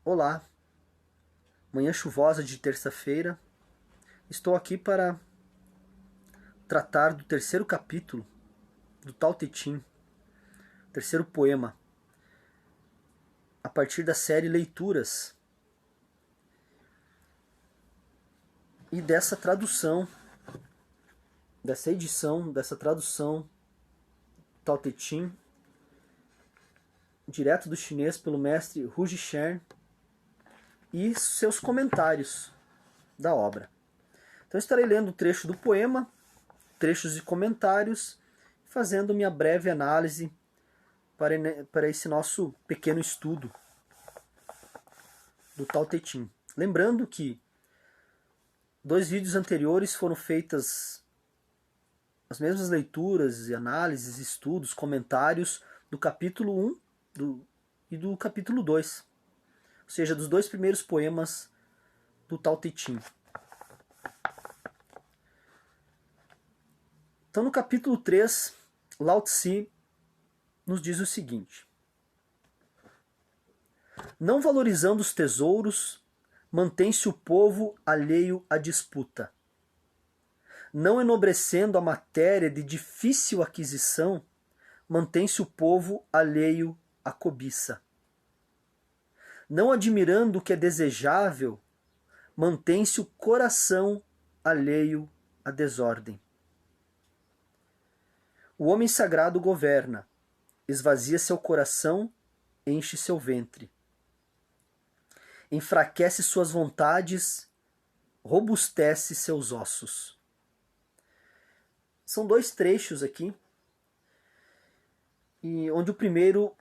Olá, manhã chuvosa de terça-feira. Estou aqui para tratar do terceiro capítulo do Tao Te Ching, terceiro poema, a partir da série Leituras e dessa tradução, dessa edição, dessa tradução Tao Te Ching, direto do chinês pelo mestre Hu Jishen e seus comentários da obra. Então estarei lendo o trecho do poema, trechos de comentários, fazendo minha breve análise para esse nosso pequeno estudo do Tao Te Ching. Lembrando que 2 vídeos anteriores foram feitas as mesmas leituras e análises, estudos, comentários do capítulo 1 e do capítulo 2. Ou seja, dos 2 primeiros poemas do Tao Te Ching. Então no capítulo 3, Lao Tse nos diz o seguinte: não valorizando os tesouros, mantém-se o povo alheio à disputa. Não enobrecendo a matéria de difícil aquisição, mantém-se o povo alheio à cobiça. Não admirando o que é desejável, mantém-se o coração alheio à desordem. O homem sagrado governa, esvazia seu coração, enche seu ventre. Enfraquece suas vontades, robustece seus ossos. São 2 trechos aqui, e onde o primeiro,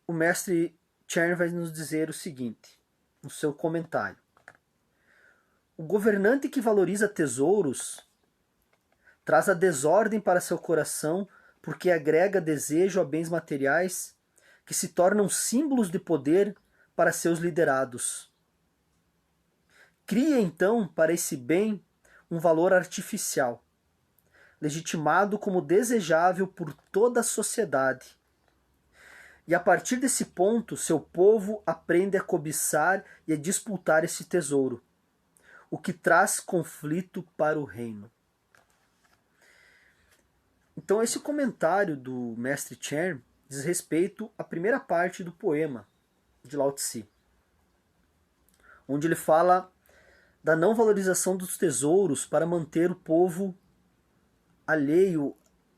o mestre Chen vai nos dizer o seguinte, no seu comentário: o governante que valoriza tesouros traz a desordem para seu coração, porque agrega desejo a bens materiais que se tornam símbolos de poder para seus liderados. Cria então para esse bem um valor artificial, legitimado como desejável por toda a sociedade. E a partir desse ponto, seu povo aprende a cobiçar e a disputar esse tesouro, o que traz conflito para o reino. Então esse comentário do mestre Chen diz respeito à primeira parte do poema de Lao Tse, onde ele fala da não valorização dos tesouros para manter o povo alheio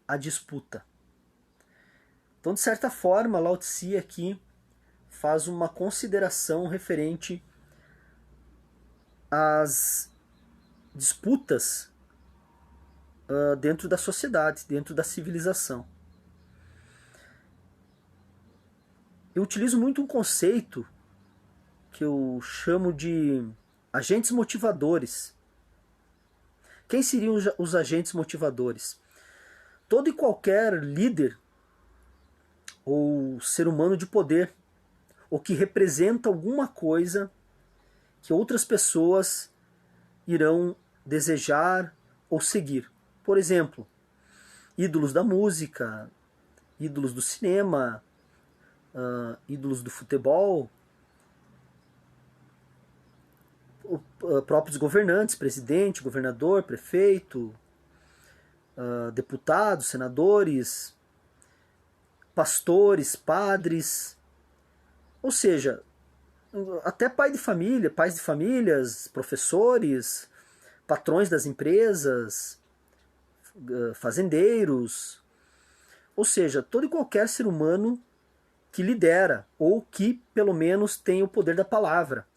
à disputa. Então, de certa forma, Lao Tse aqui faz uma consideração referente às disputas dentro da sociedade, dentro da civilização. Eu utilizo muito um conceito que eu chamo de agentes motivadores. Quem seriam os agentes motivadores? Todo e qualquer líder ou ser humano de poder, ou que representa alguma coisa que outras pessoas irão desejar ou seguir. Por exemplo, ídolos da música, ídolos do cinema, ídolos do futebol, próprios governantes, presidente, governador, prefeito, deputados, senadores, pastores, padres, ou seja, até pais de famílias, professores, patrões das empresas, fazendeiros, ou seja, todo e qualquer ser humano que lidera ou que pelo menos tem o poder da palavra,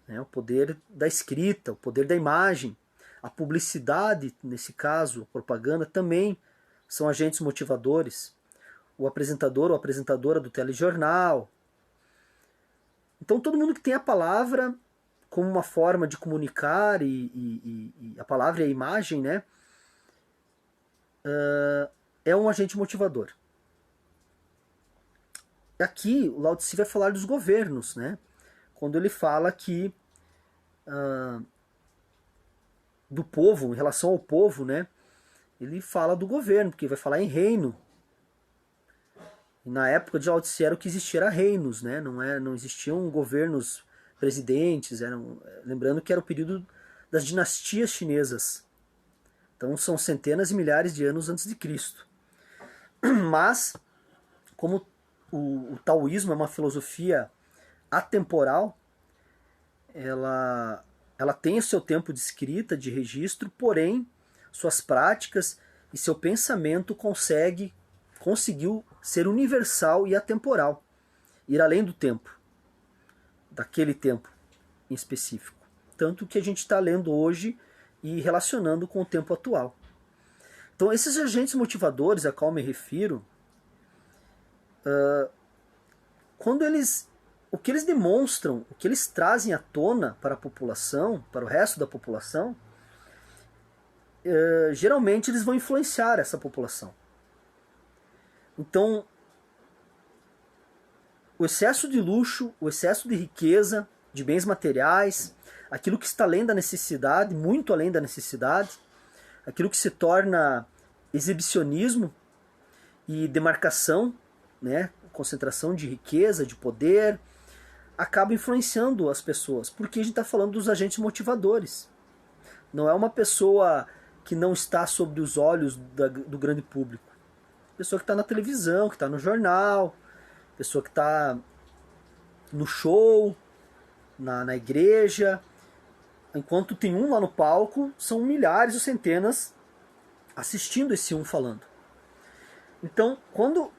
né, o poder da escrita, o poder da imagem, a publicidade, nesse caso, a propaganda, também são agentes motivadores. O apresentador ou apresentadora do telejornal. Então todo mundo que tem a palavra como uma forma de comunicar e a palavra e a imagem, né, é um agente motivador. Aqui o Lao Tse vai falar dos governos, né, quando ele fala que do povo, em relação ao povo, né, ele fala do governo, porque vai falar em reino. E na época de Lao Tse era o que existia era reinos, né? Não existiam governos presidentes, lembrando que era o período das dinastias chinesas. Então são centenas e milhares de anos antes de Cristo. Mas, como o taoísmo é uma filosofia atemporal, ela tem o seu tempo de escrita, de registro, porém suas práticas e seu pensamento conseguiu ser universal e atemporal, ir além do tempo, daquele tempo em específico. Tanto que a gente está lendo hoje e relacionando com o tempo atual. Então esses agentes motivadores a qual me refiro, o que eles demonstram, o que eles trazem à tona para a população, para o resto da população, geralmente eles vão influenciar essa população. Então, o excesso de luxo, o excesso de riqueza, de bens materiais, aquilo que está além da necessidade, muito além da necessidade, aquilo que se torna exibicionismo e demarcação, né, concentração de riqueza, de poder, acaba influenciando as pessoas, porque a gente está falando dos agentes motivadores. Não é uma pessoa que não está sob os olhos do grande público. Pessoa que está na televisão, que está no jornal, pessoa que está no show, na igreja. Enquanto tem um lá no palco, são milhares ou centenas assistindo esse um falando. Então, quando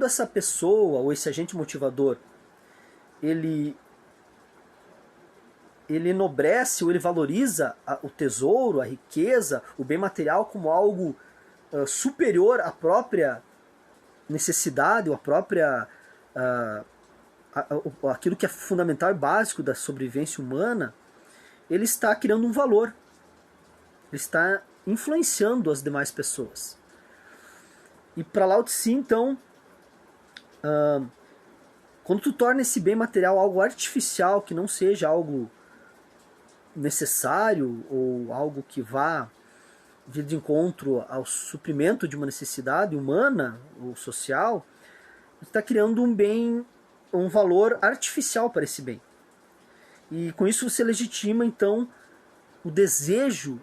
essa pessoa ou esse agente motivador, ele enobrece ou ele valoriza o tesouro, a riqueza, o bem material como algo superior à própria necessidade ou à própria aquilo que é fundamental e básico da sobrevivência humana, ele está criando um valor, ele está influenciando as demais pessoas. E para Lao Tse, então, quando tu torna esse bem material algo artificial, que não seja algo necessário ou algo que vá vir de encontro ao suprimento de uma necessidade humana ou social, você está criando um valor artificial para esse bem. E com isso você legitima, então, o desejo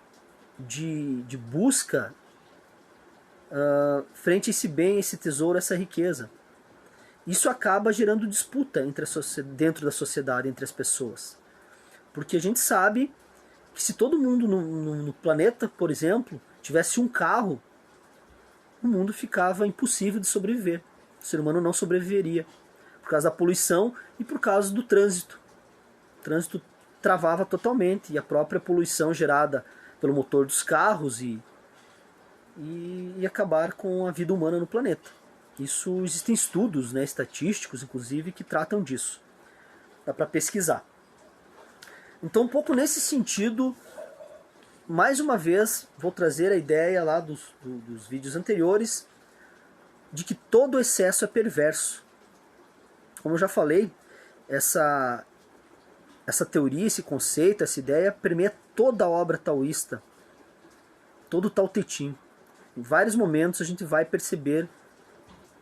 de busca frente a esse bem, esse tesouro, essa riqueza. Isso acaba gerando disputa dentro da sociedade, entre as pessoas. Porque a gente sabe que se todo mundo no planeta, por exemplo, tivesse um carro, o mundo ficava impossível de sobreviver. O ser humano não sobreviveria. Por causa da poluição e por causa do trânsito. O trânsito travava totalmente e a própria poluição gerada pelo motor dos carros e acabar com a vida humana no planeta. Isso existem estudos, né, estatísticos, inclusive, que tratam disso. Dá para pesquisar. Então, um pouco nesse sentido, mais uma vez, vou trazer a ideia lá dos vídeos anteriores de que todo excesso é perverso. Como eu já falei, essa teoria, esse conceito, essa ideia permeia toda a obra taoísta, todo o Tao Te Ching. Em vários momentos a gente vai perceber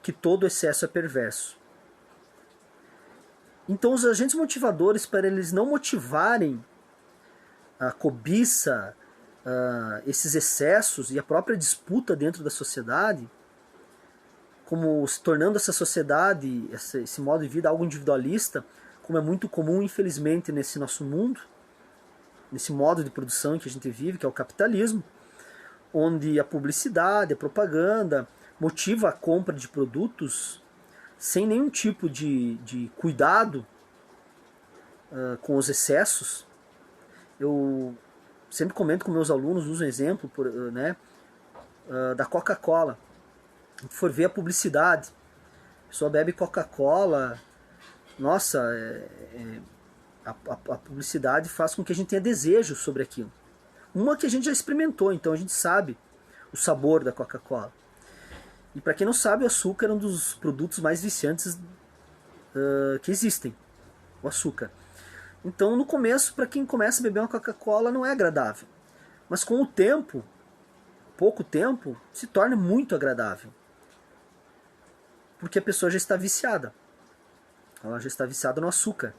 que todo excesso é perverso. Então os agentes motivadores, para eles não motivarem a cobiça, esses excessos e a própria disputa dentro da sociedade, como se tornando essa sociedade, esse modo de vida algo individualista, como é muito comum, infelizmente, nesse nosso mundo, nesse modo de produção em que a gente vive, que é o capitalismo, onde a publicidade, a propaganda motiva a compra de produtos sem nenhum tipo de cuidado com os excessos. Eu sempre comento com meus alunos, uso um exemplo da Coca-Cola. Se for ver a publicidade, a pessoa bebe Coca-Cola, nossa, a publicidade faz com que a gente tenha desejo sobre aquilo. Uma que a gente já experimentou, então a gente sabe o sabor da Coca-Cola. E para quem não sabe, o açúcar é um dos produtos mais viciantes que existem, o açúcar. Então no começo, para quem começa a beber uma Coca-Cola, não é agradável. Mas com o tempo, pouco tempo, se torna muito agradável. porque a pessoa já está viciada. Ela já está viciada no açúcar.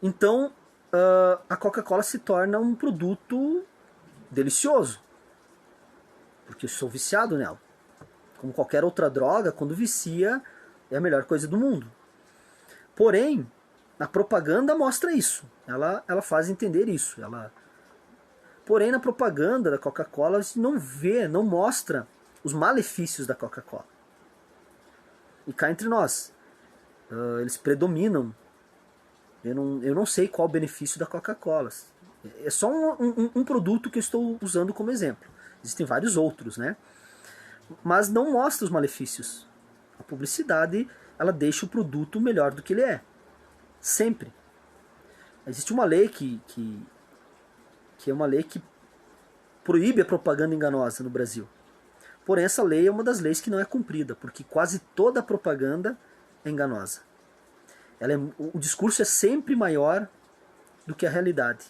Então, a Coca-Cola se torna um produto delicioso, porque eu sou viciado nela. Como qualquer outra droga, quando vicia, é a melhor coisa do mundo. Porém, a propaganda mostra isso. Ela faz entender isso. Porém, na propaganda da Coca-Cola, você não mostra os malefícios da Coca-Cola. E cá entre nós, eles predominam. Eu não sei qual o benefício da Coca-Cola. É só um produto que eu estou usando como exemplo. Existem vários outros, né? Mas não mostra os malefícios. A publicidade, ela deixa o produto melhor do que ele é. Sempre. Existe uma lei que é uma lei que proíbe a propaganda enganosa no Brasil. Porém, essa lei é uma das leis que não é cumprida, porque quase toda a propaganda é enganosa. O discurso é sempre maior do que a realidade.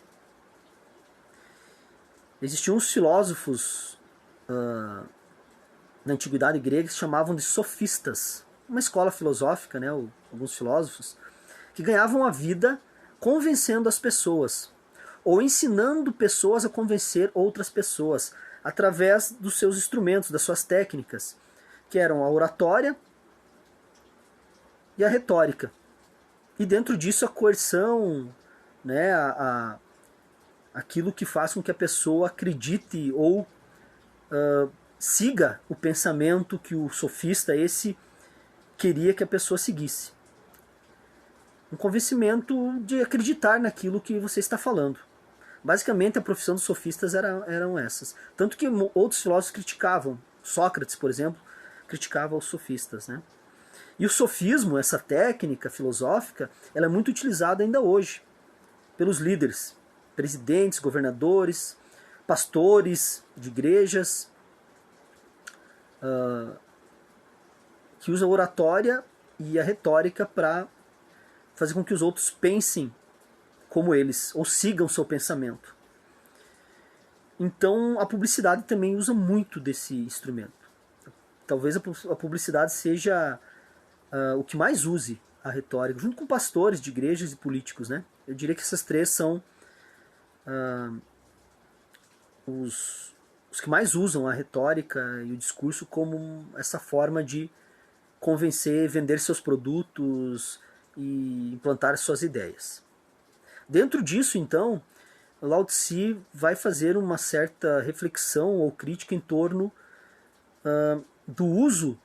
Existiam uns filósofos na antiguidade grega que se chamavam de sofistas. Uma escola filosófica, né, alguns filósofos, que ganhavam a vida convencendo as pessoas, ou ensinando pessoas a convencer outras pessoas, através dos seus instrumentos, das suas técnicas, que eram a oratória e a retórica. E dentro disso a coerção, né, aquilo que faz com que a pessoa acredite ou siga o pensamento que o sofista queria que a pessoa seguisse. Um convencimento de acreditar naquilo que você está falando. Basicamente a profissão dos sofistas eram essas. Tanto que outros filósofos criticavam. Sócrates, por exemplo, criticava os sofistas, né? E o sofismo, essa técnica filosófica, ela é muito utilizada ainda hoje pelos líderes, presidentes, governadores, pastores de igrejas, que usam a oratória e a retórica para fazer com que os outros pensem como eles, ou sigam seu pensamento. Então a publicidade também usa muito desse instrumento. Talvez a publicidade seja o que mais use a retórica, junto com pastores de igrejas e políticos, né? Eu diria que essas três são os que mais usam a retórica e o discurso como essa forma de convencer, vender seus produtos e implantar suas ideias. Dentro disso, então, Lao Tse vai fazer uma certa reflexão ou crítica em torno do uso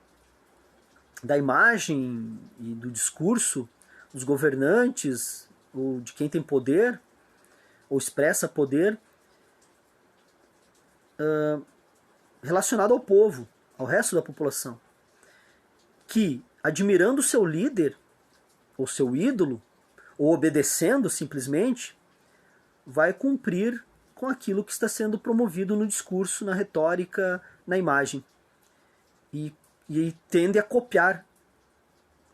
da imagem e do discurso dos governantes ou de quem tem poder ou expressa poder relacionado ao povo, ao resto da população, que, admirando o seu líder ou seu ídolo, ou obedecendo simplesmente, vai cumprir com aquilo que está sendo promovido no discurso, na retórica, na imagem. E tende a copiar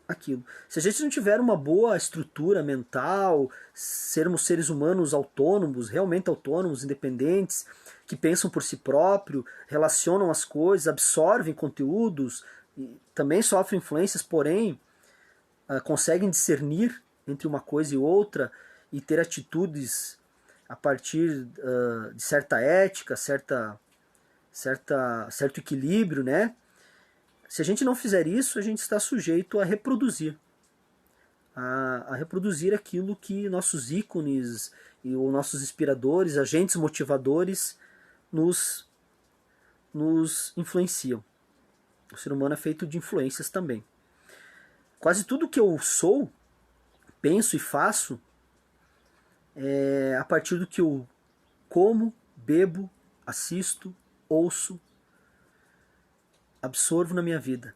aquilo. Se a gente não tiver uma boa estrutura mental, sermos seres humanos autônomos, realmente autônomos, independentes, que pensam por si próprio, relacionam as coisas, absorvem conteúdos, e também sofrem influências, porém conseguem discernir entre uma coisa e outra e ter atitudes a partir de certa ética, certo equilíbrio, né? Se a gente não fizer isso, a gente está sujeito a reproduzir. A reproduzir aquilo que nossos ícones ou nossos inspiradores, agentes motivadores nos influenciam. O ser humano é feito de influências também. Quase tudo que eu sou, penso e faço é a partir do que eu como, bebo, assisto, ouço, absorvo na minha vida.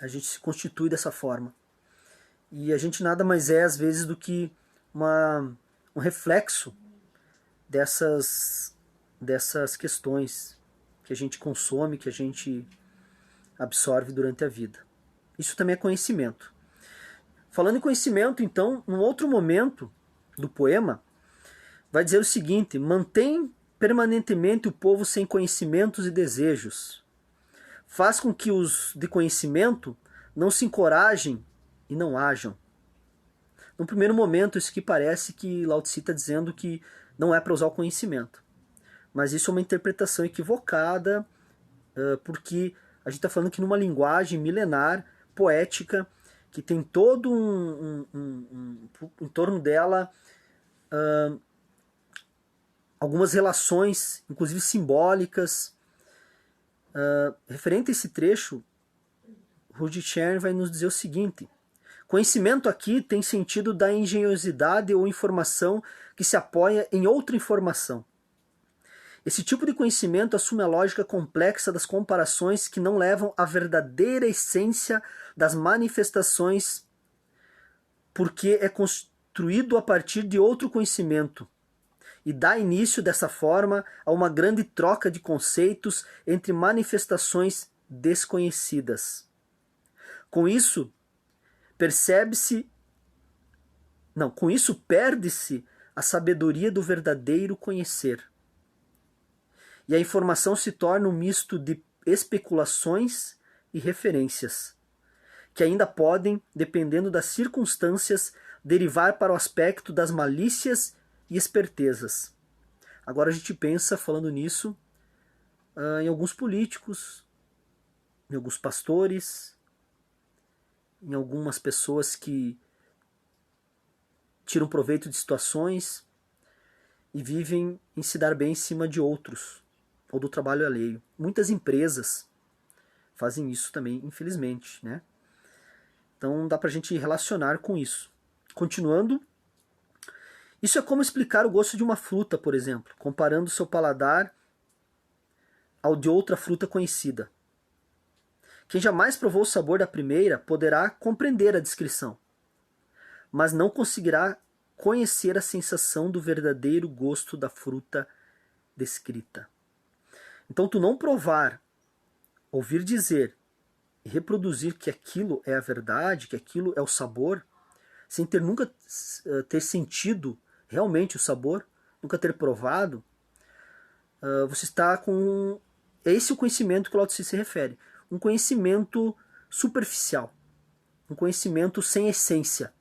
A gente se constitui dessa forma. E a gente nada mais é, às vezes, do que um reflexo dessas questões que a gente consome, que a gente absorve durante a vida. Isso também é conhecimento. Falando em conhecimento, então, num outro momento do poema, vai dizer o seguinte: mantém permanentemente o povo sem conhecimentos e desejos. Faz com que os de conhecimento Não se encorajem e não hajam. No primeiro momento, isso que parece que Lao Tse está dizendo que não é para usar o conhecimento. Mas isso é uma interpretação equivocada, porque a gente está falando que numa linguagem milenar, poética, que tem todo em torno dela algumas relações, inclusive simbólicas. Referente a esse trecho, Rudi Chern vai nos dizer o seguinte: conhecimento aqui tem sentido da engenhosidade ou informação que se apoia em outra informação. Esse tipo de conhecimento assume a lógica complexa das comparações que não levam à verdadeira essência das manifestações, porque é construído a partir de outro conhecimento e dá início dessa forma a uma grande troca de conceitos entre manifestações desconhecidas. Com isso, perde-se a sabedoria do verdadeiro conhecer. E a informação se torna um misto de especulações e referências, que ainda podem, dependendo das circunstâncias, derivar para o aspecto das malícias e espertezas. Agora a gente pensa, falando nisso, em alguns políticos, em alguns pastores, em algumas pessoas que tiram proveito de situações e vivem em se dar bem em cima de outros, ou do trabalho alheio. Muitas empresas fazem isso também, infelizmente, né? Então dá pra gente relacionar com isso. Continuando, isso é como explicar o gosto de uma fruta, por exemplo, comparando seu paladar ao de outra fruta conhecida. Quem jamais provou o sabor da primeira poderá compreender a descrição, mas não conseguirá conhecer a sensação do verdadeiro gosto da fruta descrita. Então, tu não provar, ouvir dizer e reproduzir que aquilo é a verdade, que aquilo é o sabor, sem nunca ter sentido realmente o sabor, nunca ter provado, você está com... É esse o conhecimento que o Lao Tse se refere. Um conhecimento superficial, um conhecimento sem essência.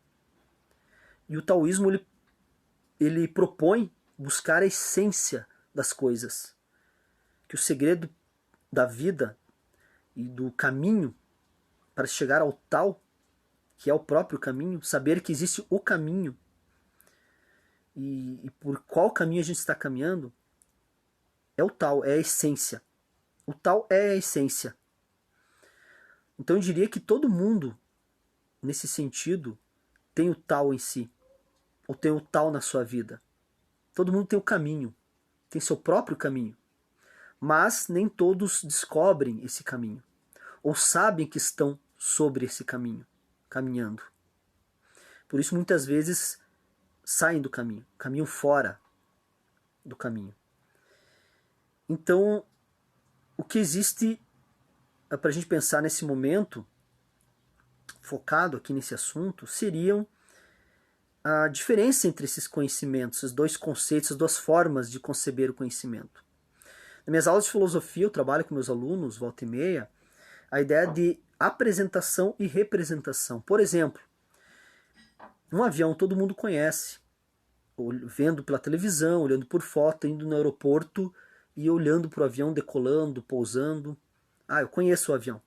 E o taoísmo ele propõe buscar a essência das coisas. Que o segredo da vida e do caminho para chegar ao tal, que é o próprio caminho, saber que existe o caminho e por qual caminho a gente está caminhando, é o tal, é a essência. O tal é a essência. Então eu diria que todo mundo, nesse sentido, tem o tal em si, ou tem o tal na sua vida. Todo mundo tem o caminho, tem seu próprio caminho. Mas nem todos descobrem esse caminho, ou sabem que estão sobre esse caminho, caminhando. Por isso muitas vezes saem do caminho, caminham fora do caminho. Então, o que existe para a gente pensar nesse momento, focado aqui nesse assunto, seriam a diferença entre esses conhecimentos, esses dois conceitos, as duas formas de conceber o conhecimento. Nas minhas aulas de filosofia, eu trabalho com meus alunos, volta e meia, a ideia de apresentação e representação. Por exemplo, um avião todo mundo conhece, vendo pela televisão, olhando por foto, indo no aeroporto e olhando para o avião decolando, pousando. Ah, eu conheço o avião.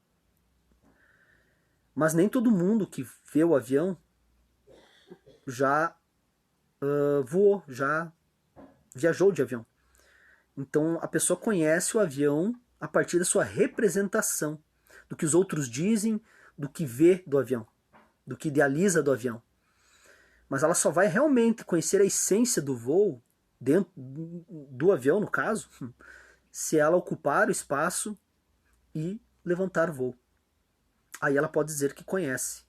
Mas nem todo mundo que vê o avião já voou, já viajou de avião. Então a pessoa conhece o avião a partir da sua representação, do que os outros dizem, do que vê do avião, do que idealiza do avião. Mas ela só vai realmente conhecer a essência do voo, dentro do avião no caso, se ela ocupar o espaço e levantar voo. Aí ela pode dizer que conhece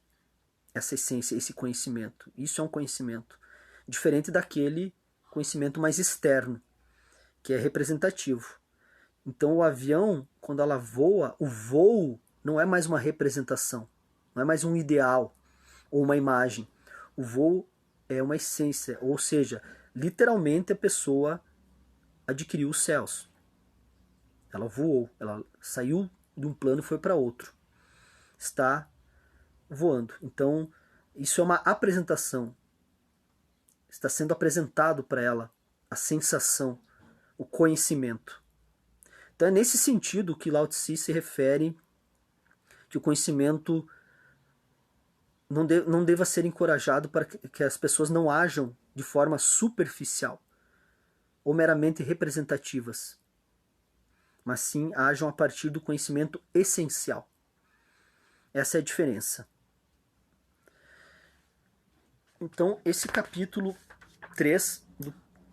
essa essência, esse conhecimento. Isso é um conhecimento diferente daquele conhecimento mais externo, que é representativo. Então o avião, quando ela voa, o voo não é mais uma representação, não é mais um ideal ou uma imagem. O voo é uma essência, ou seja, literalmente a pessoa adquiriu os céus. Ela voou, ela saiu de um plano e foi para outro. Está voando. Então, isso é uma apresentação. Está sendo apresentado para ela a sensação, o conhecimento. Então é nesse sentido que Lao Tse se refere que o conhecimento não deva ser encorajado para que as pessoas não ajam de forma superficial ou meramente representativas, mas sim ajam a partir do conhecimento essencial. Essa é a diferença. Então, esse capítulo 3,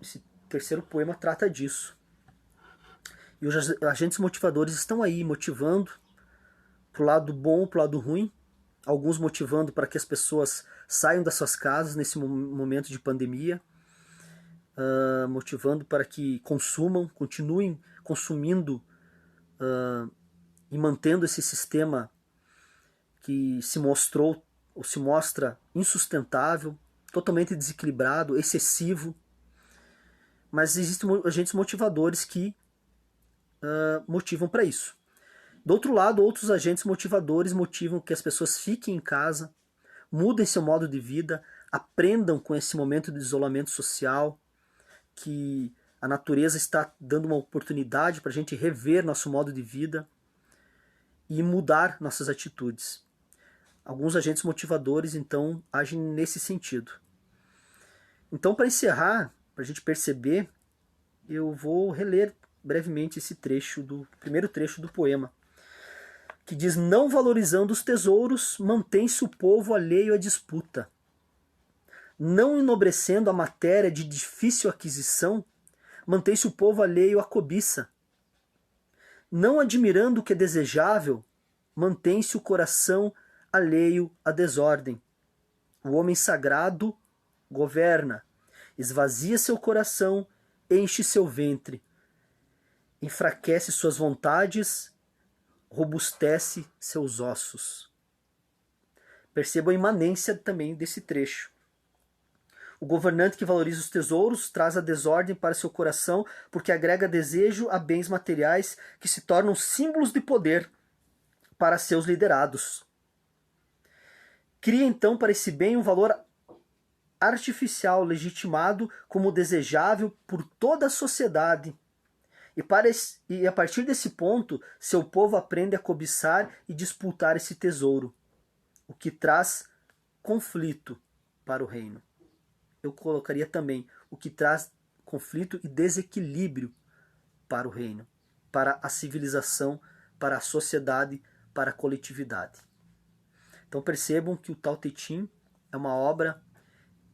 esse terceiro poema, trata disso. E os agentes motivadores estão aí, motivando para o lado bom, para o lado ruim, alguns motivando para que as pessoas saiam das suas casas nesse momento de pandemia, motivando para que consumam, continuem consumindo e mantendo esse sistema que se mostrou ou se mostra insustentável, totalmente desequilibrado, excessivo. Mas existem agentes motivadores que motivam para isso. Do outro lado, outros agentes motivadores motivam que as pessoas fiquem em casa, mudem seu modo de vida, aprendam com esse momento de isolamento social, que a natureza está dando uma oportunidade para a gente rever nosso modo de vida e mudar nossas atitudes. Alguns agentes motivadores, então, agem nesse sentido. Então, para encerrar, para a gente perceber, eu vou reler brevemente esse primeiro trecho do poema, que diz: não valorizando os tesouros, mantém-se o povo alheio à disputa. Não enobrecendo a matéria de difícil aquisição, mantém-se o povo alheio à cobiça. Não admirando o que é desejável, mantém-se o coração alheio à desordem. O homem sagrado governa, esvazia seu coração, enche seu ventre, enfraquece suas vontades, robustece seus ossos. Perceba a imanência também desse trecho. O governante que valoriza os tesouros traz a desordem para seu coração, porque agrega desejo a bens materiais que se tornam símbolos de poder para seus liderados. Cria então para esse bem um valor artificial legitimado como desejável por toda a sociedade. E a partir desse ponto, seu povo aprende a cobiçar e disputar esse tesouro, o que traz conflito para o reino. Eu colocaria também o que traz conflito e desequilíbrio para o reino, para a civilização, para a sociedade, para a coletividade. Então percebam que o Tao Te Ching é uma obra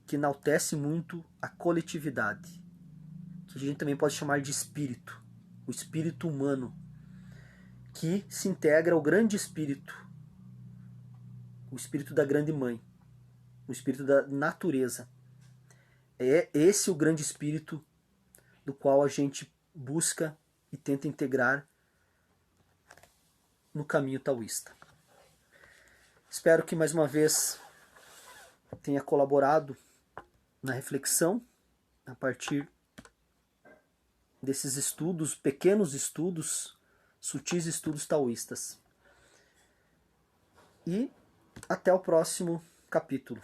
que enaltece muito a coletividade, que a gente também pode chamar de espírito, o espírito humano, que se integra ao grande espírito, o espírito da grande mãe, o espírito da natureza. É esse o grande espírito do qual a gente busca e tenta integrar no caminho taoísta. Espero que mais uma vez tenha colaborado na reflexão a partir desses estudos, pequenos estudos, sutis estudos taoístas. E até o próximo capítulo.